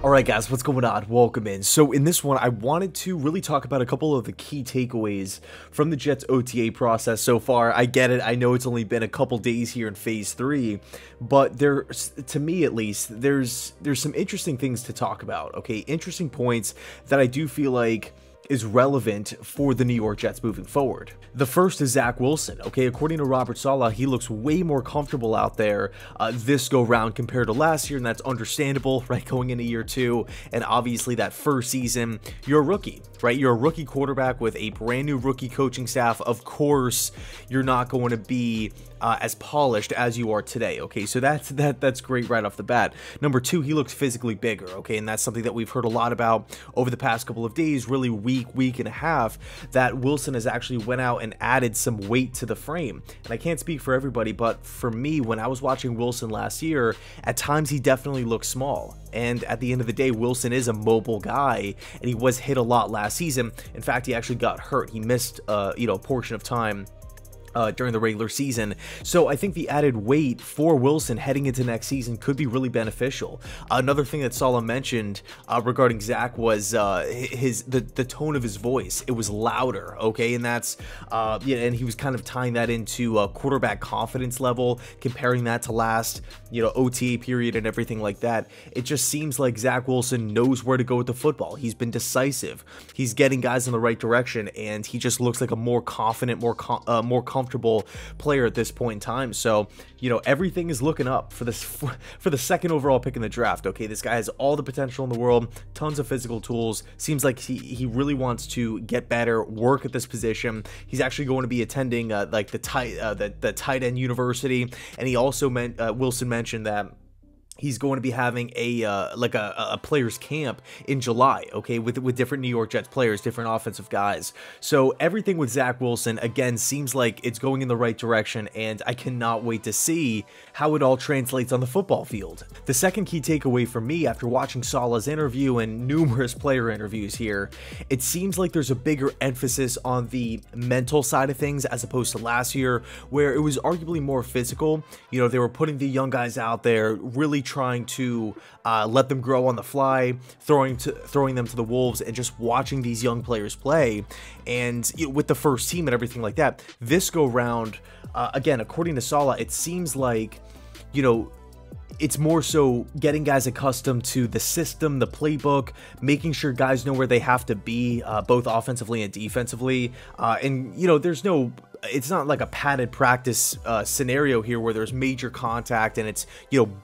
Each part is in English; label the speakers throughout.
Speaker 1: Alright guys, what's going on? Welcome in. So in this one, I wanted to really talk about a couple of the key takeaways from the Jets OTA process so far. I get it, I know it's only been a couple days here in Phase 3, but to me at least, there's some interesting things to talk about, okay? Interesting points that I do feel like is relevant for the New York Jets moving forward. The first is Zach Wilson. Okay, according to Robert Saleh, he looks way more comfortable out there this go round compared to last year, and that's understandable, right? Going into year two, and obviously that first season, you're a rookie, right? You're a rookie quarterback with a brand new rookie coaching staff. Of course, you're not going to be as polished as you are today. Okay, so that's great right off the bat. Number two, he looks physically bigger. Okay, and that's something that we've heard a lot about over the past couple of days, really week and a half, that Wilson has actually went out and added some weight to the frame. And I can't speak for everybody, but for me, when I was watching Wilson last year, at times he definitely looked small. And at the end of the day, Wilson is a mobile guy, and he was hit a lot last season. In fact, he actually got hurt. He missed a portion of time during the regular season. So I think the added weight for Wilson heading into next season could be really beneficial. Another thing that Saleh mentioned regarding Zach was the tone of his voice. It was louder, okay, and that's and he was kind of tying that into a quarterback confidence level, comparing that to last OTA period and everything like that. It just seems like Zach Wilson knows where to go with the football. He's been decisive. He's getting guys in the right direction, and he just looks like a more confident, more comfortable player at this point in time. So everything is looking up for this for the second overall pick in the draft. Okay, this guy has all the potential in the world, tons of physical tools. Seems like he really wants to get better, work at this position. He's actually going to be attending like the tight end university, and he also Wilson mentioned that he's going to be having a players camp in July, okay, with different New York Jets players, different offensive guys. So everything with Zach Wilson, again, seems like it's going in the right direction, and I cannot wait to see how it all translates on the football field. The second key takeaway for me after watching Saleh's interview and numerous player interviews here, it seems like there's a bigger emphasis on the mental side of things as opposed to last year, where it was arguably more physical. They were putting the young guys out there, really trying to let them grow on the fly, throwing them to the wolves, and just watching these young players play. And with the first team and everything like that, this go round, again, according to Saleh, it seems like it's more so getting guys accustomed to the system, the playbook, making sure guys know where they have to be, both offensively and defensively. And it's not like a padded practice scenario here where there's major contact and it's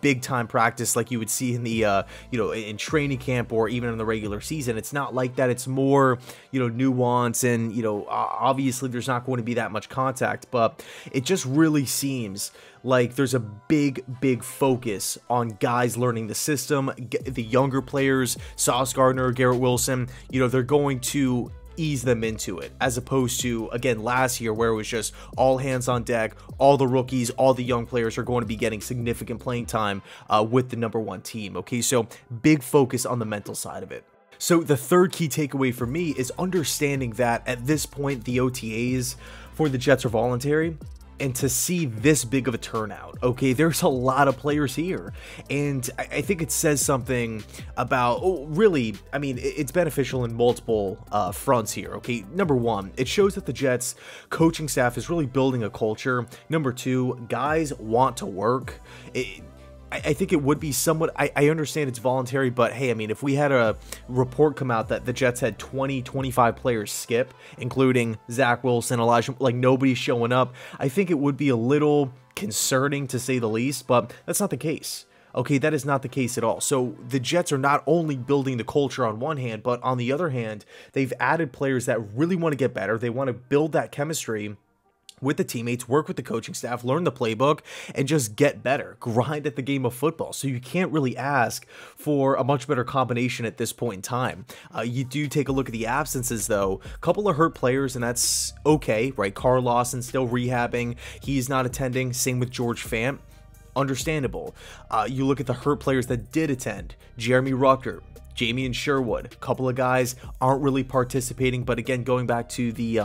Speaker 1: big time practice like you would see in the in training camp or even in the regular season. It's not like that. It's more nuance, and obviously there's not going to be that much contact, but it just really seems like there's a big focus on guys learning the system. The younger players, Dyson Gardner, Garrett Wilson, they're going to ease them into it, as opposed to, again, last year where it was just all hands on deck. All the rookies, all the young players are going to be getting significant playing time with the #1 team. Okay, so big focus on the mental side of it. So the third key takeaway for me is understanding that at this point the OTAs for the Jets are voluntary. And to see this big of a turnout, okay, there's a lot of players here, and I think it says something about, really, I mean, it's beneficial in multiple fronts here, okay. Number one, it shows that the Jets coaching staff is really building a culture. Number two, guys want to work. I think it would be somewhat, I understand it's voluntary, but hey, I mean, if we had a report come out that the Jets had 25 players skip, including Zach Wilson, Elijah, like nobody's showing up, I think it would be a little concerning to say the least, but that's not the case. Okay, that is not the case at all. So the Jets are not only building the culture on one hand, but on the other hand, they've added players that really want to get better. They want to build that chemistry with the teammates, work with the coaching staff, learn the playbook, and just get better, grind at the game of football. So you can't really ask for a much better combination at this point in time. You do take a look at the absences, though. A couple of hurt players, and that's okay, right? Carl Lawson still rehabbing. He's not attending. Same with George Fant. Understandable. You look at the hurt players that did attend. Jeremy Rucker, Jamie and Sherwood, a couple of guys aren't really participating. But again, going back to the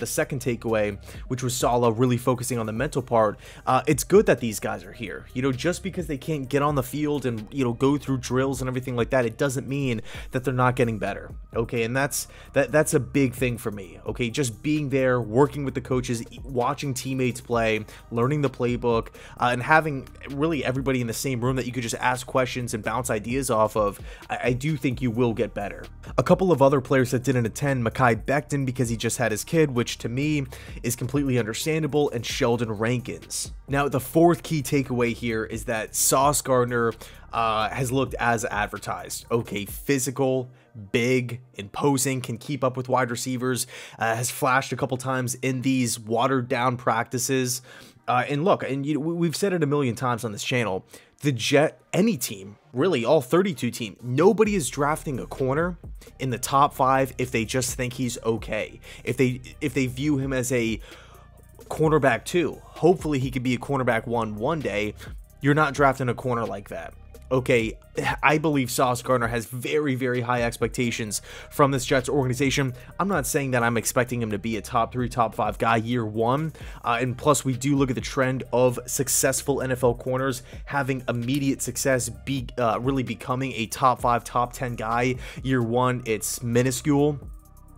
Speaker 1: second takeaway, which was Saleh really focusing on the mental part, it's good that these guys are here. You know, just because they can't get on the field and, you know, go through drills and everything like that, it doesn't mean that they're not getting better. Okay, and that's a big thing for me. Okay, just being there, working with the coaches, watching teammates play, learning the playbook, and having really everybody in the same room that you could just ask questions and bounce ideas off of, I do think you will get better. A couple of other players that didn't attend, Mekhi Becton because he just had his kid, which to me is completely understandable, and Sheldon Rankins. Now, the fourth key takeaway here is that Sauce Gardner has looked as advertised. Okay, physical, big, imposing, can keep up with wide receivers, has flashed a couple times in these watered down practices. And look, and we've said it a million times on this channel, the Jet, any team, really all 32 team, nobody is drafting a corner in the top 5 if they just think he's okay. If they view him as a cornerback 2, hopefully he could be a cornerback 1 one day. You're not drafting a corner like that. Okay, I believe Sauce Gardner has very, very high expectations from this Jets organization. I'm not saying that I'm expecting him to be a top 3, top 5 guy year 1. And plus, we do look at the trend of successful NFL corners having immediate success, really becoming a top 5, top 10 guy year 1. It's minuscule.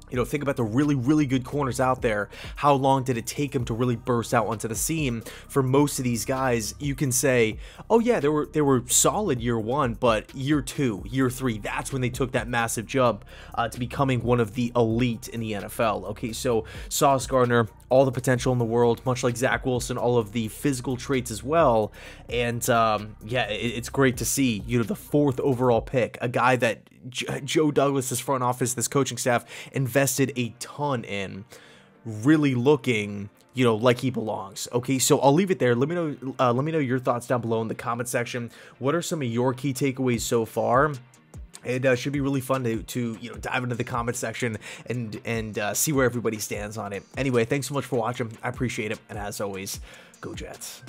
Speaker 1: You know, think about the really, really good corners out there. How long did it take them to really burst out onto the scene? For most of these guys, you can say, oh yeah, they were solid year 1, but year 2, year 3, that's when they took that massive jump to becoming one of the elite in the NFL. Okay, so Sauce Gardner, all the potential in the world, much like Zach Wilson, all of the physical traits as well. And yeah, it's great to see, you know, the 4th overall pick, a guy that Joe Douglas, this front office, this coaching staff invested a ton in, really looking, you know, like he belongs. Okay, so I'll leave it there. Let me know your thoughts down below in the comment section. What are some of your key takeaways so far? It should be really fun to you know, dive into the comment section and see where everybody stands on it. Anyway, thanks so much for watching. I appreciate it, and as always, go Jets.